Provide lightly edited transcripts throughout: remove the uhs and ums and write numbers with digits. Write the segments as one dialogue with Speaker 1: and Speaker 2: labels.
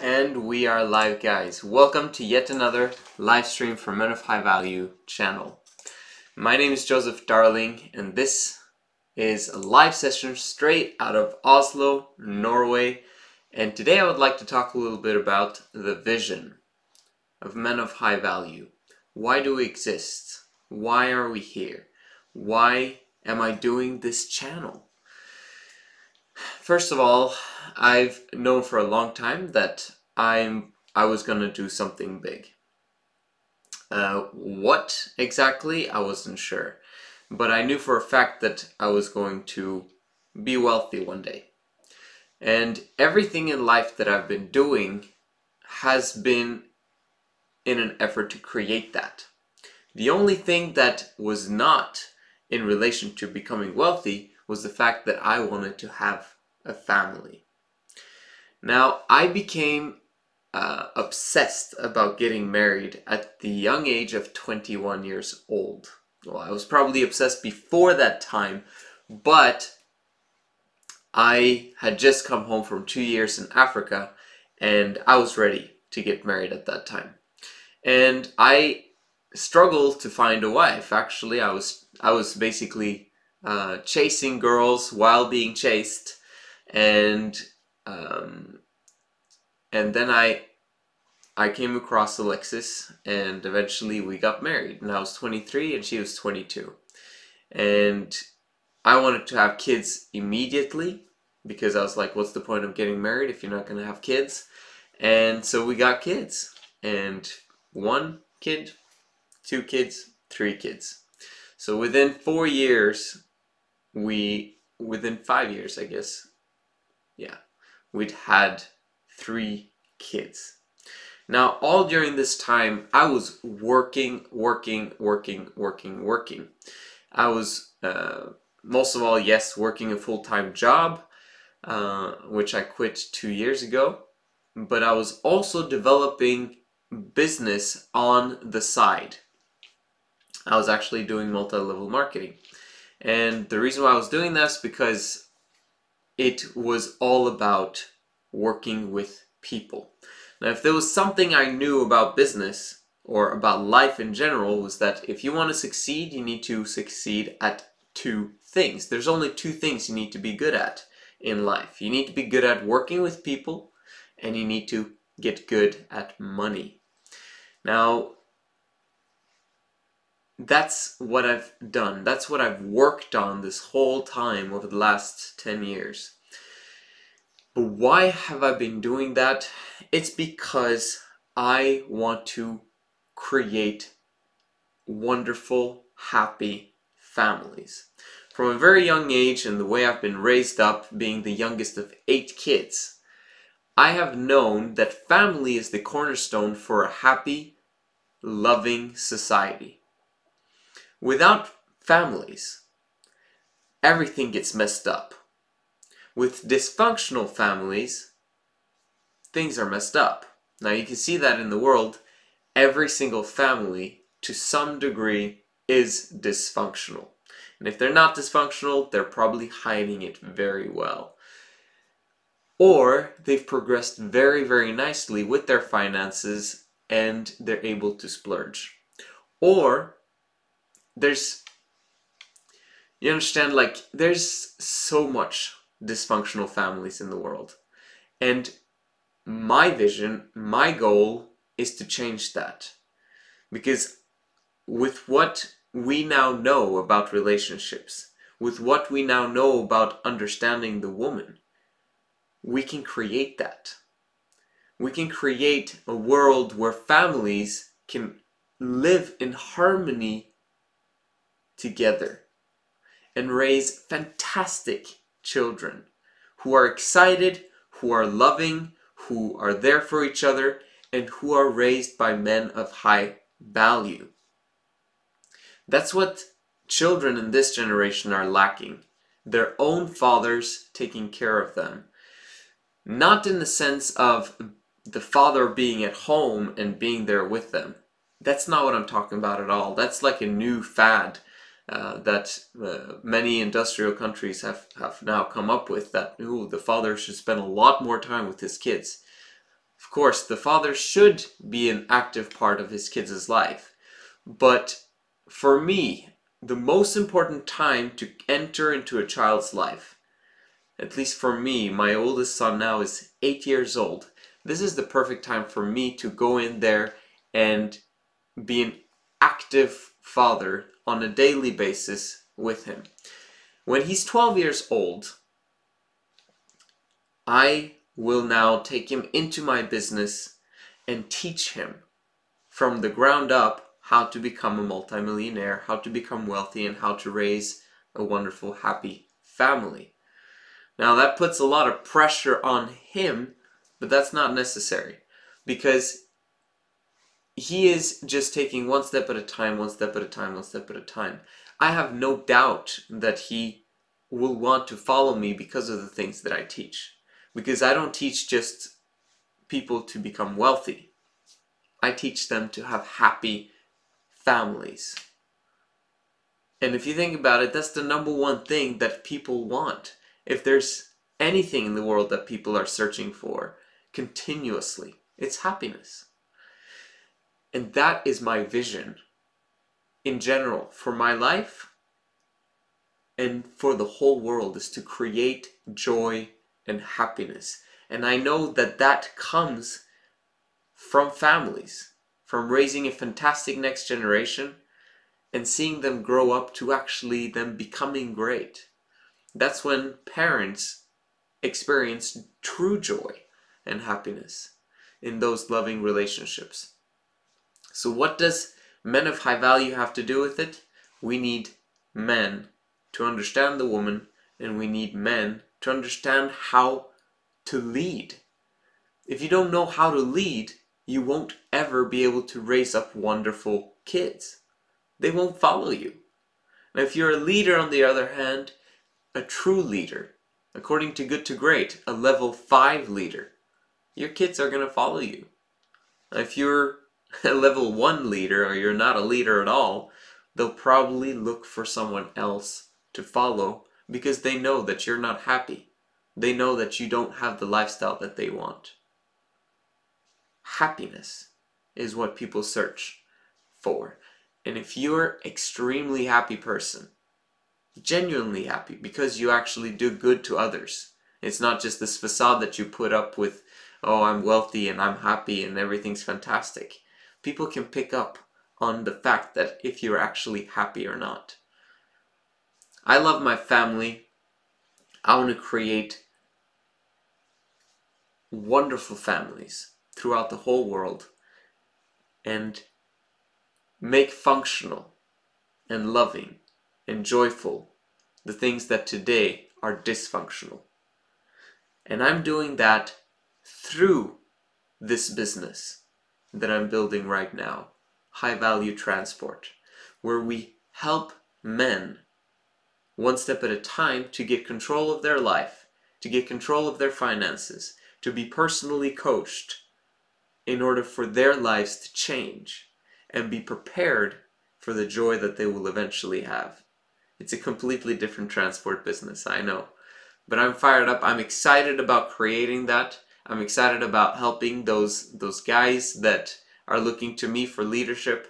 Speaker 1: And we are live, guys. Welcome to yet another live stream for Men of High Value channel. My name is Joseph Darling, and this is a live session straight out of Oslo, Norway. And today I would like to talk a little bit about the vision of Men of High Value. Why do we exist? Why are we here? Why am I doing this channel? First of all, I've known for a long time that I was gonna do something big. What exactly, I wasn't sure. But I knew for a fact that I was going to be wealthy one day. And everything in life that I've been doing has been in an effort to create that. The only thing that was not in relation to becoming wealthy was the fact that I wanted to have a family. Now, I became obsessed about getting married at the young age of 21 years old. Well, I was probably obsessed before that time, but I had just come home from 2 years in Africa, and I was ready to get married at that time. And I struggled to find a wife. Actually, I was basically chasing girls while being chased, and then I came across Alexis, and eventually we got married. And I was 23 and she was 22. And I wanted to have kids immediately because I was like, what's the point of getting married if you're not going to have kids? And so we got kids. And 1 kid, 2 kids, 3 kids. So within 4 years, within 5 years, I guess, yeah, we'd had 3 kids. Now, all during this time, I was working. I was, most of all, yes, working a full-time job, which I quit 2 years ago. But I was also developing business on the side. I was actually doing multi-level marketing. And the reason why I was doing this is because it was all about working with people. Now, if there was something I knew about business or about life in general, was that if you want to succeed, you need to succeed at 2 things. There's only 2 things you need to be good at in life. You need to be good at working with people, and you need to get good at money. Now, that's what I've done. That's what I've worked on this whole time over the last 10 years. But why have I been doing that? It's because I want to create wonderful, happy families. From a very young age, and the way I've been raised up, being the youngest of 8 kids, I have known that family is the cornerstone for a happy, loving society. Without families, everything gets messed up. With dysfunctional families, things are messed up. Now, you can see that in the world. Every single family, to some degree, is dysfunctional. And if they're not dysfunctional, they're probably hiding it very well. Or they've progressed very, very nicely with their finances and they're able to splurge. Or there's, you understand, like, there's so much dysfunctional families in the world. And my vision, my goal is to change that. Because with what we now know about relationships, with what we now know about understanding the woman, we can create that. We can create a world where families can live in harmony together and raise fantastic children who are excited, who are loving, who are there for each other, and who are raised by men of high value. That's what children in this generation are lacking. Their own fathers taking care of them. Not in the sense of the father being at home and being there with them. That's not what I'm talking about at all. That's like a new fad that many industrial countries have now come up with, that the father should spend a lot more time with his kids. Of Of course, the father should be an active part of his kids' life. But for me, the most important time to enter into a child's life, at least for me, my oldest son now is 8 years old. This is the perfect time for me to go in there and be an active father on a daily basis with him. When he's 12 years old, I will now take him into my business and teach him from the ground up how to become a multimillionaire, how to become wealthy, and how to raise a wonderful, happy family. Now that puts a lot of pressure on him, but that's not necessary, because he is just taking one step at a time, one step at a time, one step at a time. I have no doubt that he will want to follow me because of the things that I teach. Because I don't teach just people to become wealthy. I teach them to have happy families. And if you think about it, that's the number one thing that people want. If there's anything in the world that people are searching for continuously, it's happiness. And that is my vision in general for my life and for the whole world, is to create joy and happiness. And I know that that comes from families, from raising a fantastic next generation and seeing them grow up to actually them becoming great. That's when parents experience true joy and happiness in those loving relationships. So what does men of high value have to do with it? We need men to understand the woman, and we need men to understand how to lead. If you don't know how to lead, you won't ever be able to raise up wonderful kids. They won't follow you. Now, if you're a leader, on the other hand, a true leader, according to Good to Great, a level 5 leader, your kids are going to follow you. Now, if you're a level 1 leader, or you're not a leader at all, they'll probably look for someone else to follow, because they know that you're not happy. They know that you don't have the lifestyle that they want. Happiness is what people search for. And if you're an extremely happy person, genuinely happy, because you actually do good to others, it's not just this facade that you put up with, oh, I'm wealthy and I'm happy and everything's fantastic. People can pick up on the fact that if you're actually happy or not. I love my family. I want to create wonderful families throughout the whole world and make functional and loving and joyful the things that today are dysfunctional. And I'm doing that through this business that I'm building right now, High Value Transport, where we help men one step at a time to get control of their life, to get control of their finances, to be personally coached in order for their lives to change and be prepared for the joy that they will eventually have. It's a completely different transport business, I know. But I'm fired up. I'm excited about creating that. I'm excited about helping those guys that are looking to me for leadership.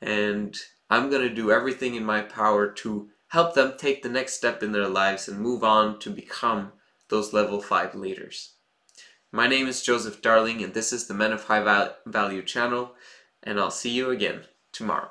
Speaker 1: And I'm going to do everything in my power to help them take the next step in their lives and move on to become those level 5 leaders. My name is Joseph Darling, and this is the Men of High Value channel, and I'll see you again tomorrow.